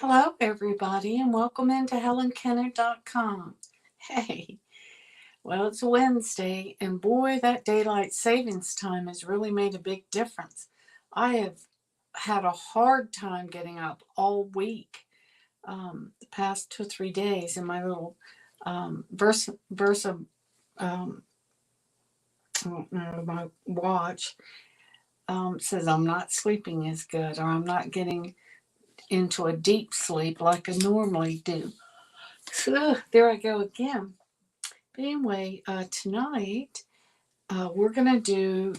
Hello, everybody, and welcome into HelenKenner.com. Hey, well, it's Wednesday, and boy, that daylight savings time has really made a big difference. I have had a hard time getting up all week, the past 2 or 3 days, and my little Versa, um, my watch says I'm not sleeping as good, or I'm not getting into a deep sleep like I normally do. So there I go again. But anyway, tonight we're going to do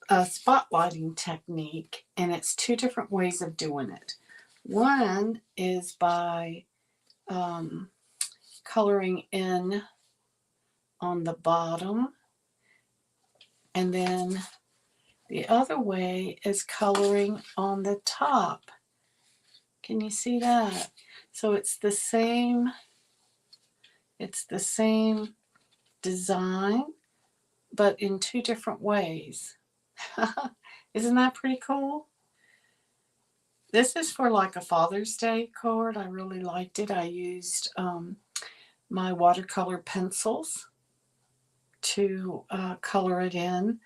a spotlighting technique, and it's two different ways of doing it. One is by um, coloring in on the bottom, and then the other way is coloring on the top. Can you see that? So it's the same design, but in two different ways. Isn't that pretty cool? This is for like a Father's Day card. I really liked it. I used my watercolor pencils to color it in,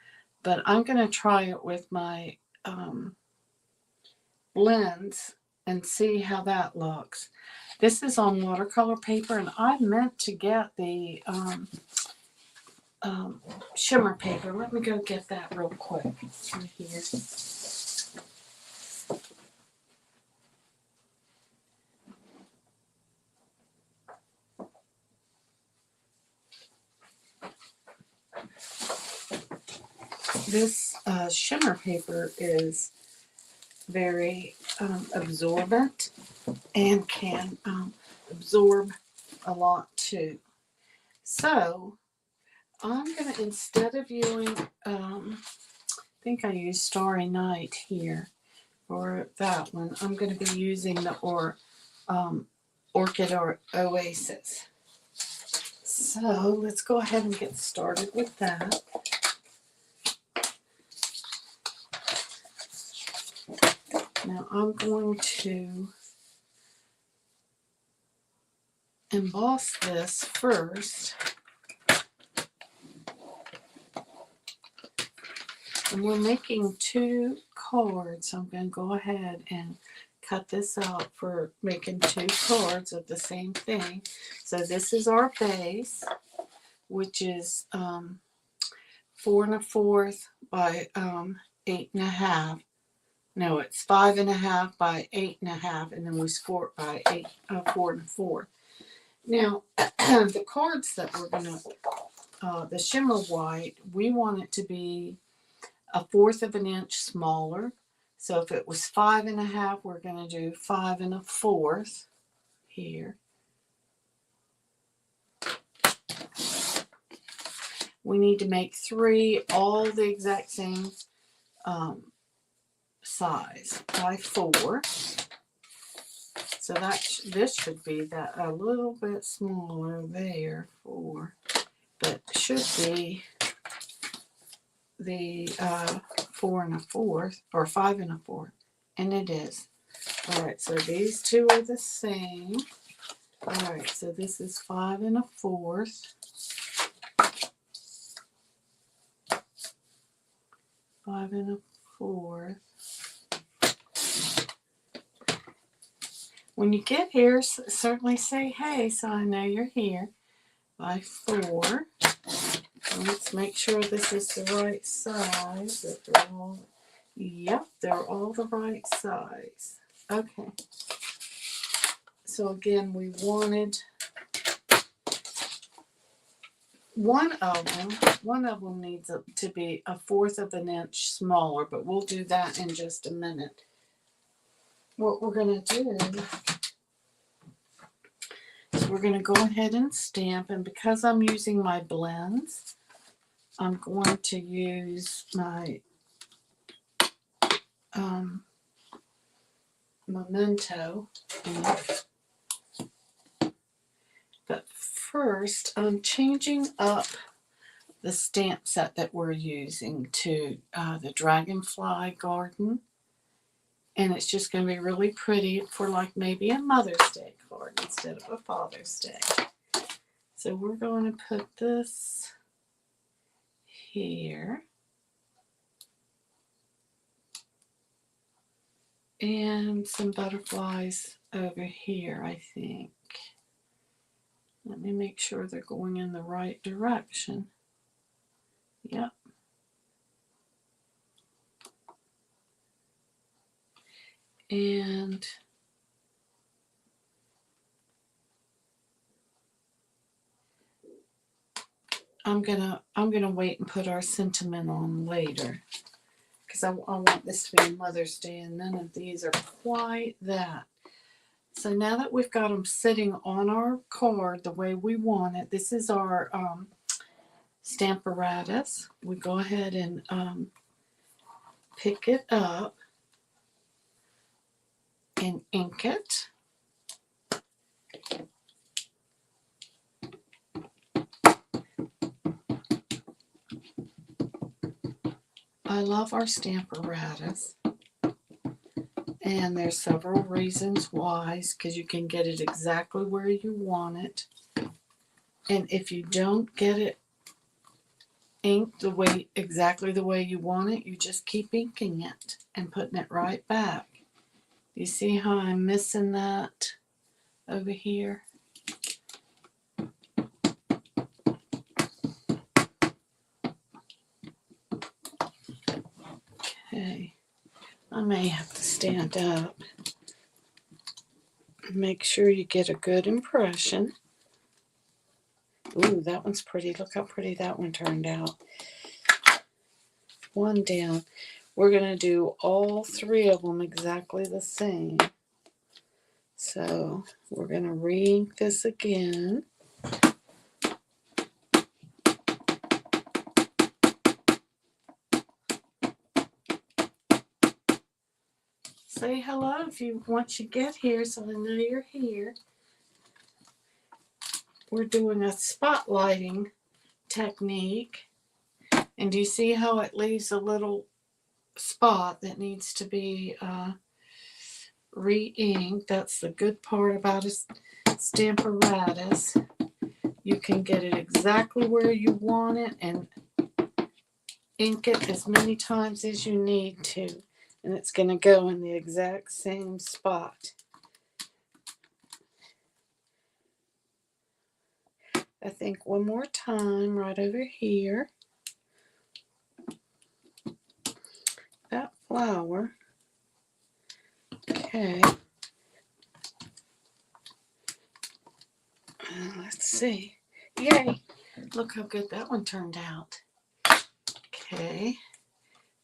but I'm going to try it with my blends and see how that looks. This is on watercolor paper, and I meant to get the shimmer paper. Let me go get that real quick. It's right here. This shimmer paper is very absorbent and can absorb a lot too. So I'm going to, instead of using, I think I used Starry Night here for that one, I'm going to be using the Orchid or Oasis. So let's go ahead and get started with that. Now I'm going to emboss this first. And we're making two cards. I'm going to go ahead and cut this out for making two cards of the same thing. So this is our base, which is 4 1/4 by 8 1/2. No, it's 5 1/2 by 8 1/2, and then we score by 4 1/4. Now, the cards that we're going to, the shimmer white, we want it to be 1/4 of an inch smaller. So if it was 5 1/2, we're going to do 5 1/4 here. We need to make 3 all the exact same size by 4. So this should be that a little bit smaller there, 4, but should be the 4 1/4 or 5 1/4, and it is. All right, so these two are the same. All right, so this is 5 1/4. 5 1/4. When you get here, certainly say hey, so I know you're here. By 4. Let's make sure this is the right size. That they're all, yep, they're all the right size. Okay. So again, we wanted one of them needs to be 1/4 of an inch smaller, but we'll do that in just a minute. What we're going to do is we're going to go ahead and stamp, and because I'm using my blends, I'm going to use my Memento. But first, I'm changing up the stamp set that we're using to the Dragonfly Garden. And it's just going to be really pretty for like maybe a Mother's Day card instead of a Father's Day. So we're going to put this here. And some butterflies over here, I think. Let me make sure they're going in the right direction. Yep. And I'm gonna wait and put our sentiment on later, because I want this to be Mother's Day, and none of these are quite that. So now that we've got them sitting on our card the way we want it, this is our Stamparatus. We go ahead and pick it up and ink it. I love our Stamparatus, and there's several reasons why, because you can get it exactly where you want it. And if you don't get it inked exactly the way you want it, you just keep inking it and putting it right back. You see how I'm missing that over here? Okay, I may have to stand up. Make sure you get a good impression. Ooh, that one's pretty. Look how pretty that one turned out. One down. We're going to do all three of them exactly the same. So we're going to re-ink this again. Say hello once you get here, so I know you're here. We're doing a spotlighting technique. And do you see how it leaves a little spot that needs to be re-inked? That's the good part about a Stamparatus. You can get it exactly where you want it and ink it as many times as you need to. And it's going to go in the exact same spot. I think one more time right over here. That flower. Okay. Let's see. Yay! Look how good that one turned out. Okay.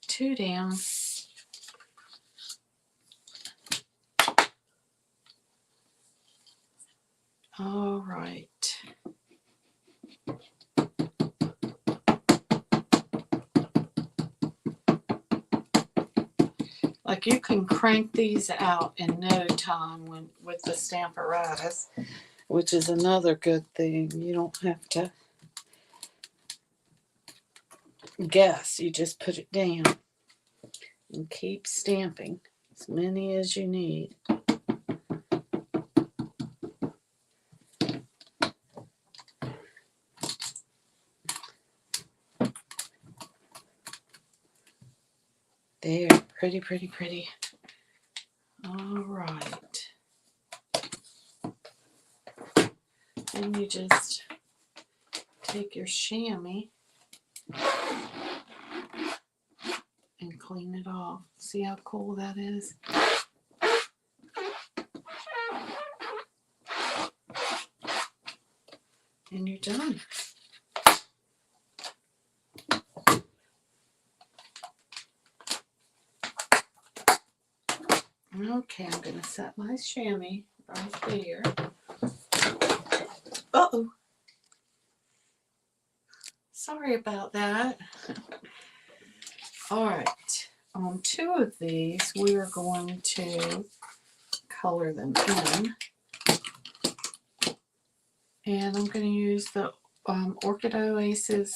Two down. All right. Like, you can crank these out in no time with the Stamparatus, which is another good thing. You don't have to guess. You just put it down and keep stamping as many as you need. There, pretty, pretty, pretty. All right. And you just take your chamois and clean it off. See how cool that is? And you're done. Okay, I'm going to set my chamois right there. Uh-oh. Sorry about that. All right. On two of these, we are going to color them in. And I'm going to use the Orchid Oasis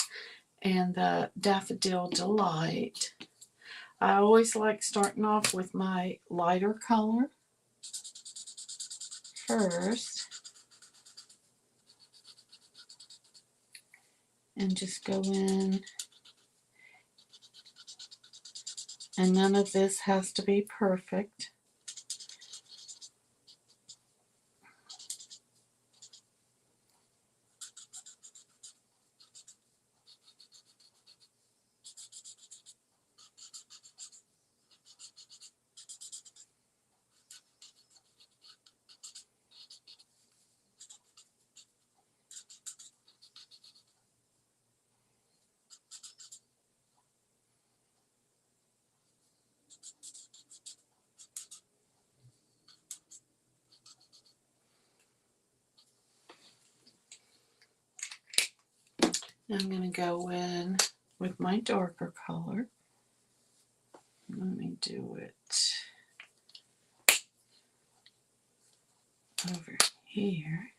and the Daffodil Delight. I always like starting off with my lighter color first. And just go in. And none of this has to be perfect. Now I'm going to go in with my darker color. Let me do it over here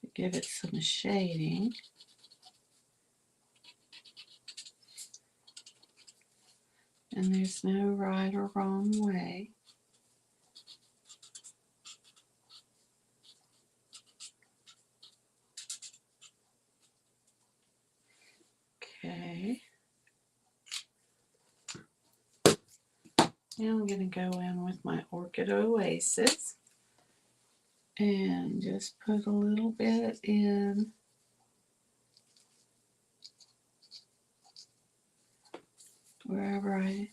to give it some shading. And there's no right or wrong way. Okay. Now I'm going to go in with my Orchid Oasis and just put a little bit in wherever I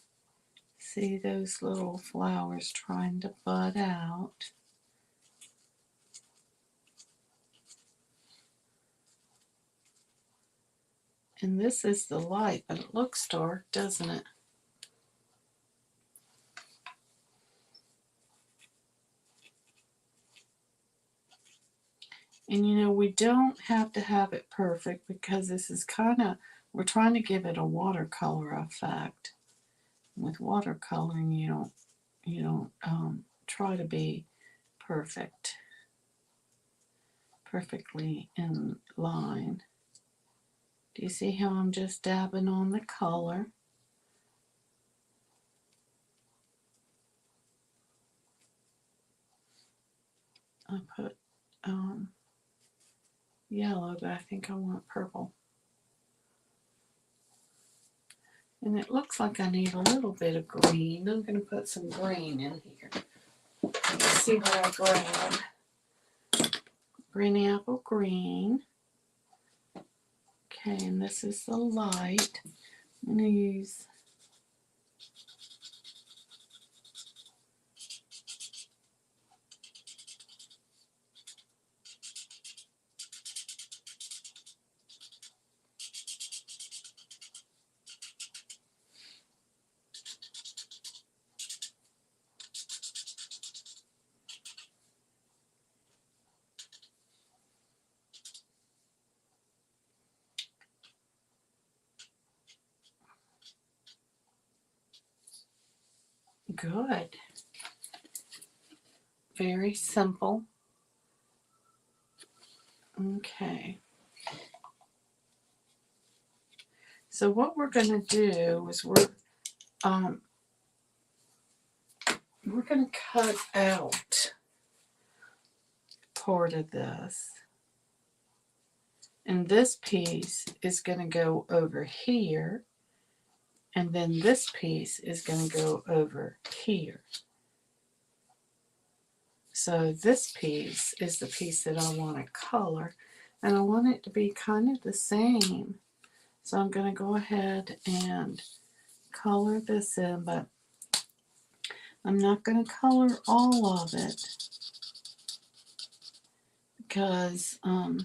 see those little flowers trying to bud out. And this is the light, but it looks dark, doesn't it? And you know, we don't have to have it perfect because this is kind of, we're trying to give it a watercolor effect. With watercoloring, you don't try to be perfectly in line. Do you see how I'm just dabbing on the color? I put yellow, but I think I want purple. And it looks like I need a little bit of green. I'm going to put some green in here. Let's see what I grab. Green apple green. Okay, and this is the light. I'm going to use good. Very simple. Okay. So what we're going to do is we're going to cut out part of this. And this piece is going to go over here. And then this piece is going to go over here. So this piece is the piece that I want to color. And I want it to be kind of the same. So I'm going to go ahead and color this in, but I'm not going to color all of it because I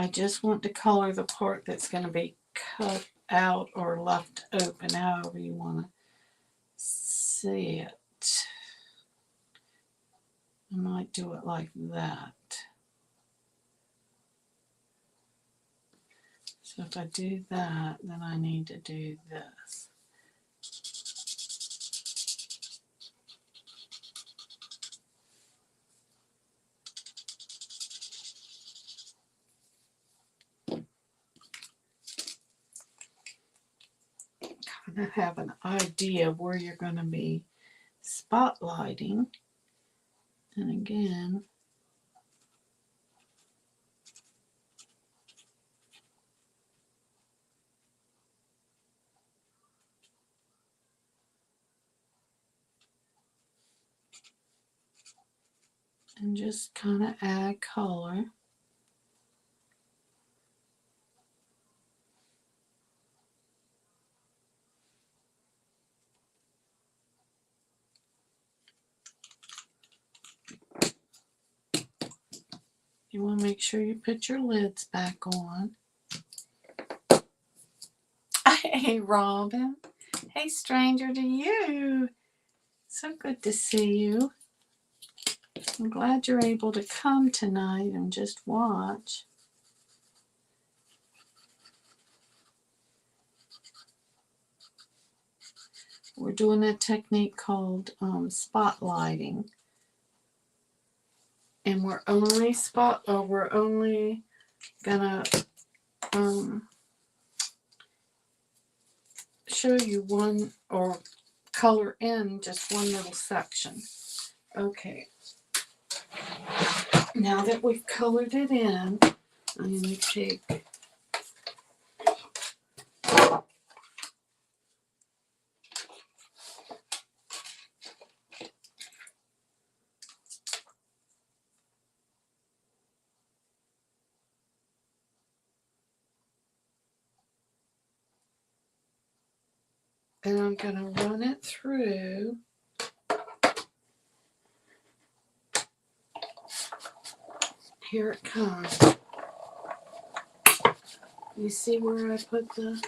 just want to color the part that's going to be cut out or left open, however you want to see it. I might do it like that. So if I do that, then I need to do this. kind of have an idea of where you're going to be spotlighting. And again, and just kind of add color. You want to make sure you put your lids back on. Hey, Robin. Hey, stranger to you. So good to see you. I'm glad you're able to come tonight and just watch. We're doing a technique called spotlighting. And we're only gonna show you one, or color in just one little section. Okay. Now that we've colored it in, I'm going to take and I'm going to run it through. Here it comes. You see where I put the...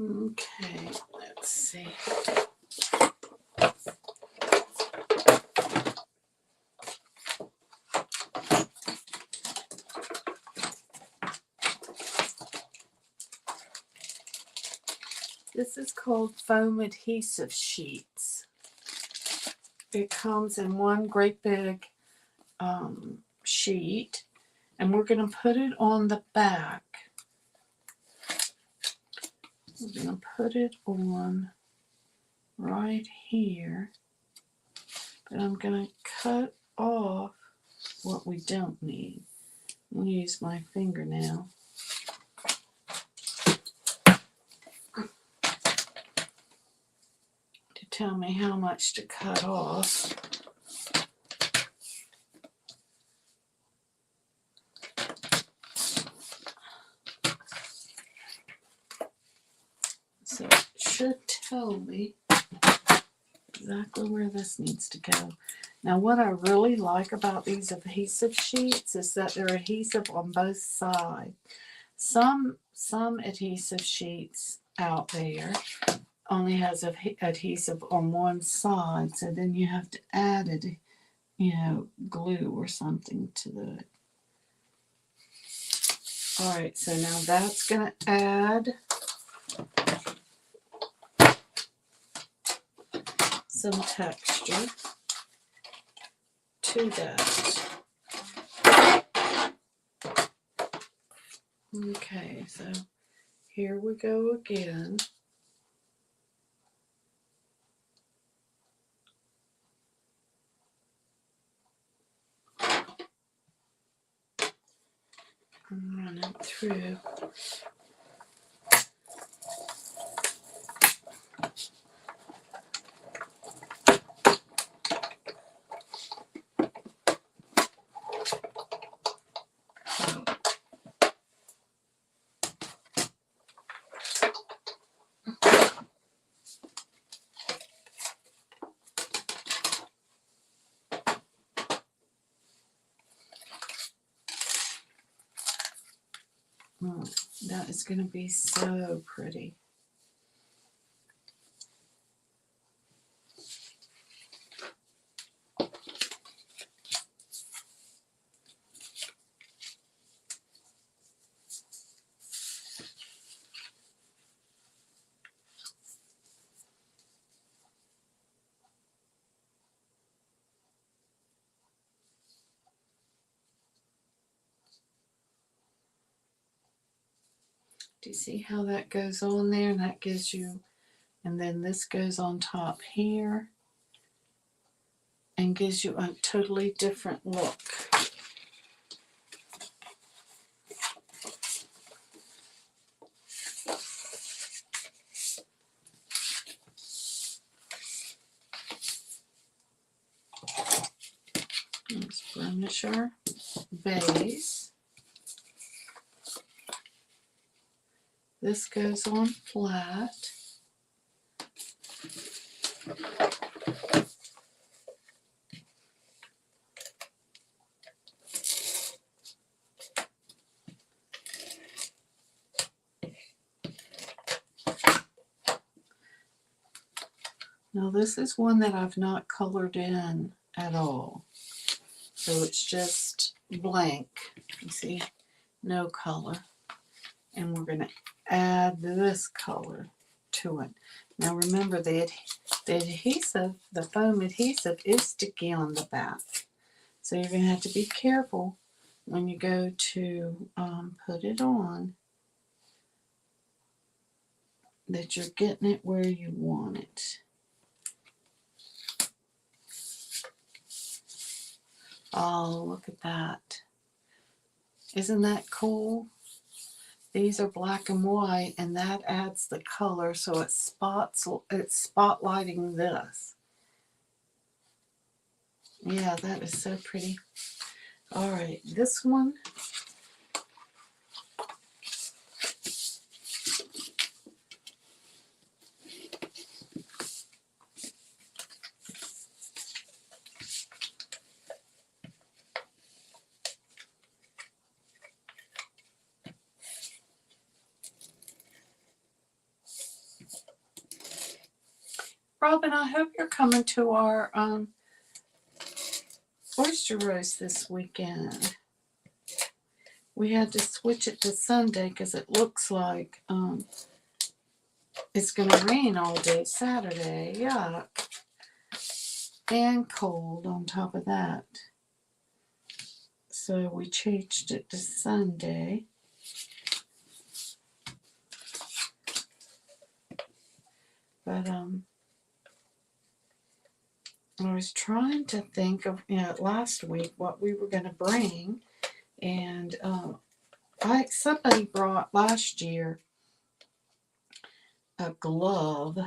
Okay, let's see. This is called foam adhesive sheets. It comes in one great big sheet, and we're going to put it on the back. We're going to put it on right here, but I'm going to cut off what we don't need. I'm going to use my fingernail. To tell me how much to cut off. So it should tell me exactly where this needs to go. Now what I really like about these adhesive sheets is that they're adhesive on both sides. Some adhesive sheets out there only has adhesive on one side, so then you have to add it, glue or something to the... Alright, so now that's going to add some texture to that. Okay, so here we go again. I'm running through. That is going to be so pretty. Do you see how that goes on there? And that gives you, and then this goes on top here and gives you a totally different look. Let's burnish our base. This goes on flat. Now this is one that I've not colored in at all. So it's just blank. You see, no color. And we're going to add this color to it. Now remember, the adhesive, the foam adhesive, is sticky on the back. So you're going to have to be careful when you go to put it on that you're getting it where you want it. Oh, look at that. Isn't that cool? These are black and white, and that adds the color, so it's spotlighting this. Yeah, that is so pretty. All right, this one. Robin, I hope you're coming to our oyster roast this weekend. We had to switch it to Sunday because it looks like it's going to rain all day Saturday. Yuck. And cold on top of that. So we changed it to Sunday. But I was trying to think of, last week what we were going to bring, and somebody brought last year a glove.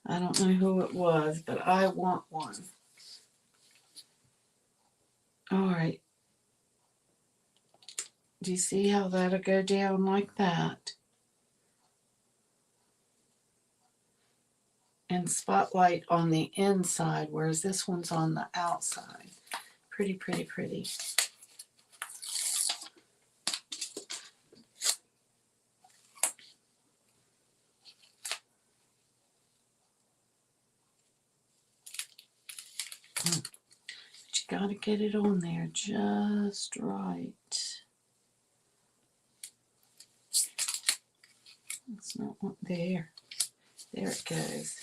I don't know who it was, but I want one. All right. Do you see how that'll go down like that? And spotlight on the inside, whereas this one's on the outside. Pretty, pretty, pretty. But you gotta get it on there just right. It's not there. There it goes.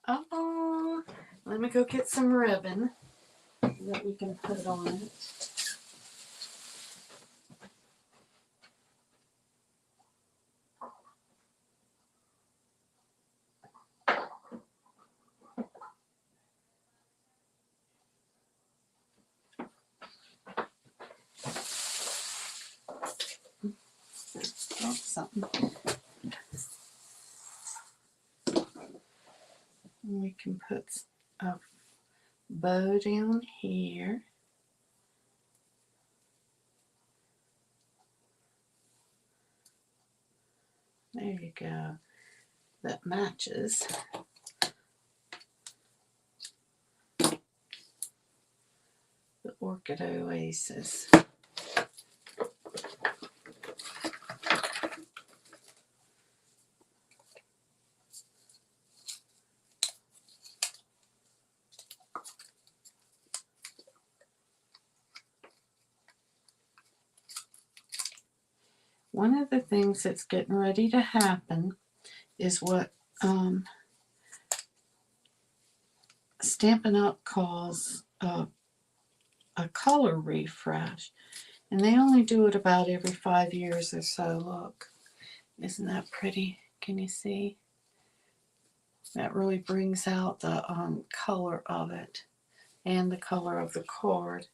Oh, let me go get some ribbon that we can put on it. Oh, something. We can put a bow down here. There you go. That matches. The Orchid Oasis. One of the things that's getting ready to happen is what Stampin' Up! Calls a color refresh. And they only do it about every 5 years or so. Look, isn't that pretty? Can you see? That really brings out the color of it and the color of the card.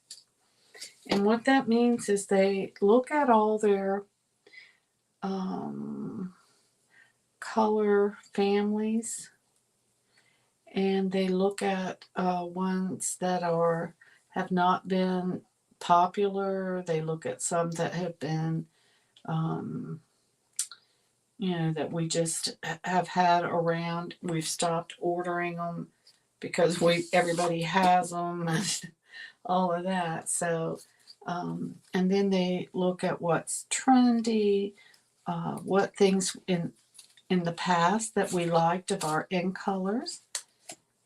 And what that means is they look at all their color families, and they look at ones that have not been popular. They look at some that have been, that we just have had around. We've stopped ordering them because everybody has them and all of that. So, and then they look at what's trendy, what things in the past that we liked of our in colors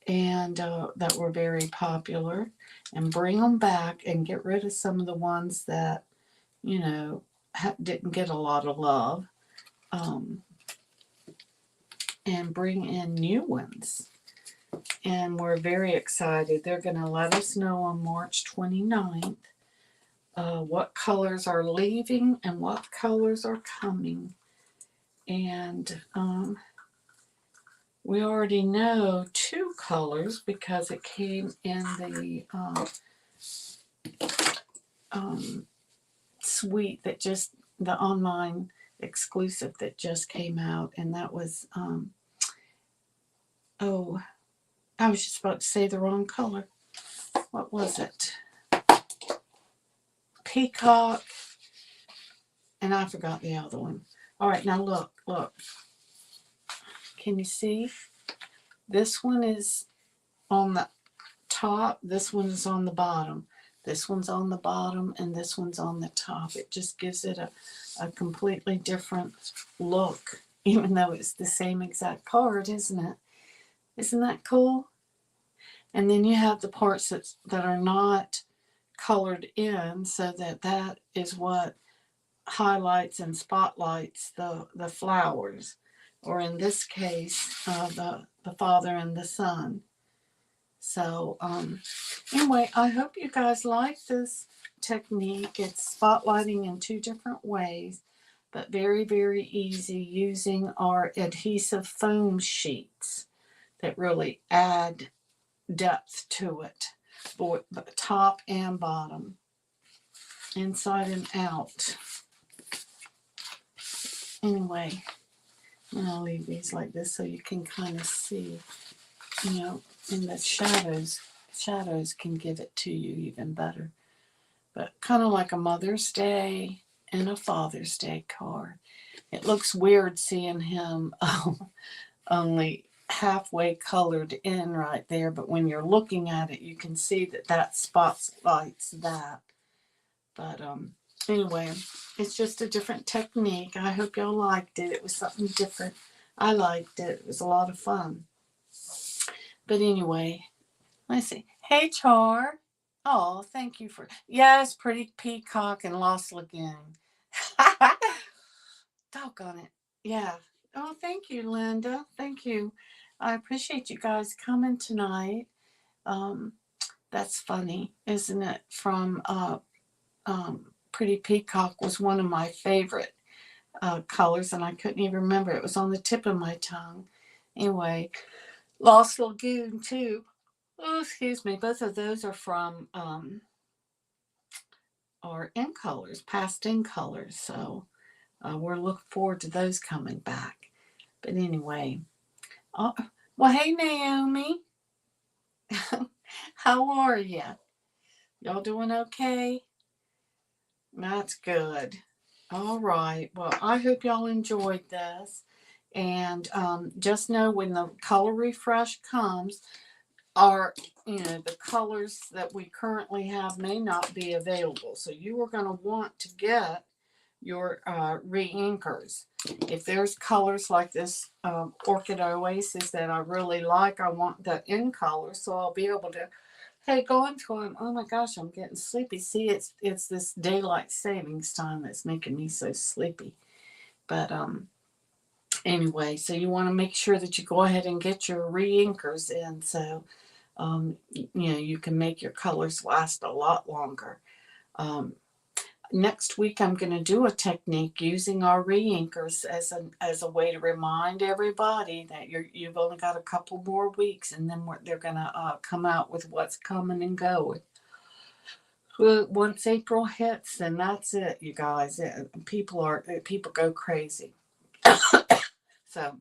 and that were very popular, and bring them back and get rid of some of the ones that didn't get a lot of love, and bring in new ones. And we're very excited. They're going to let us know on March 29th what colors are leaving and what colors are coming. And we already know 2 colors because it came in the suite that just, the online exclusive that just came out. And that was, I was just about to say the wrong color. What was it? Peacock. And I forgot the other one. All right, now look. Can you see? This one is on the top. This one is on the bottom. This one's on the bottom, and this one's on the top. It just gives it a completely different look, even though it's the same exact card, isn't it? Isn't that cool? And then you have the parts that are not colored in, so that is what highlights and spotlights the flowers, or in this case, the father and the son. So anyway, I hope you guys like this technique. It's spotlighting in 2 different ways, but very, very easy, using our adhesive foam sheets that really add depth to it, for the top and bottom, inside and out. Anyway, I'm going to leave these like this so you can kind of see, in the shadows. Shadows can give it to you even better. But kind of like a Mother's Day and a Father's Day card. It looks weird seeing him only halfway colored in right there, but when you're looking at it, you can see that spotlights that. But anyway, it's just a different technique. I hope y'all liked it. It was something different. I liked it. It was a lot of fun. But anyway, let's see. Hey, Char. Oh, thank you for... Yes, Pretty Peacock and Lost Lagoon. Doggone it. Yeah. Oh, thank you, Linda. Thank you. I appreciate you guys coming tonight. That's funny, isn't it? From Pretty Peacock was one of my favorite colors, and I couldn't even remember. It was on the tip of my tongue. Anyway, Lost Lagoon, too. Oh, excuse me. Both of those are from our in colors, past in colors. So we're looking forward to those coming back. But anyway, well, hey, Naomi. How are you? Y'all doing okay? That's good. All right. Well, I hope y'all enjoyed this. And just know when the color refresh comes, the colors that we currently have may not be available. So you are going to want to get your re-inkers. If there's colors like this Orchid Oasis that I really like, I want the in color, so I'll be able to, hey, go into them. Oh my gosh, I'm getting sleepy. See, it's this daylight savings time that's making me so sleepy. But anyway, so you want to make sure that you go ahead and get your re-inkers in. So You can make your colors last a lot longer. Next week, I'm going to do a technique using our re-inkers as a way to remind everybody that you've only got a couple more weeks, and then they're going to come out with what's coming and going. Once April hits, then that's it, you guys. People go crazy. So,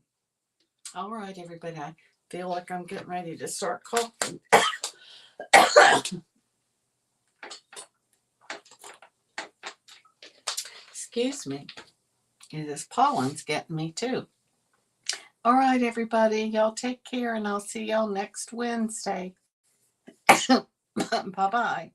all right, everybody. I feel like I'm getting ready to start coughing. Excuse me. This pollen's getting me too. All right, everybody. Y'all take care, and I'll see y'all next Wednesday. Bye-bye.